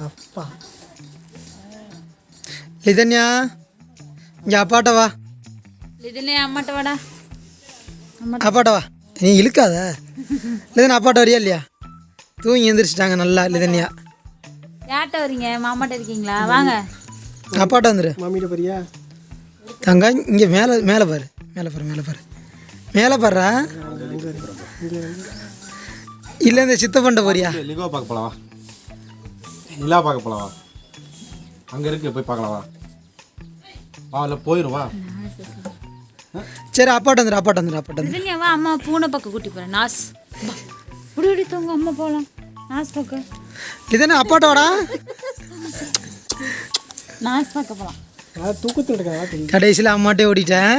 அப்பா லிதன்யா இங்கே அப்பாட்ட வா. லிதன்யா அம்மாட்ட வாடா. அப்பாட்ட வா. நீ இழுக்காத. லிதன் அப்பாட்ட வரியா இல்லையா? தூங்கி எழுந்திரிச்சிட்டாங்க நல்லா லிதன்யா. யார்கிட்ட வரீங்க? மாமாட்ட இருக்கீங்களா? வாங்க அப்பாட்ட வந்துரு. மாமிகிட்ட போறியா? தங்க இங்கே மேலே மேலே பாரு, மேலே பாரு, மேலே பாரு, மேலே பாருறா. இல்லை இந்த சித்தப்பண்ட போறியா? லிகோ பார்க்க போகலாம் வா. நிலா பார்க்க போகலாம் வா. அங்கே இருக்கு போய் பார்க்கலாம் வா. வா இல்லை போயிடும் வா. சரி அப்பாட்ட வந்துரு, அப்பாட்ட வந்துரு, அப்பாட்ட வந்துரு. லிதன்யா வா, அம்மா பூனை பக்கம் கூட்டி போகிறேன். நாஸ் விடு தூங்க, அம்மா போகலாம் நாஸ் பக்கம். லிதன்யா அப்பாட்ட வாடா. நாஸ் பார்க்க போகலாம். தூக்கத்தில் இருக்கா? கடைசியில் அம்மாட்டே ஓடிட்டேன்.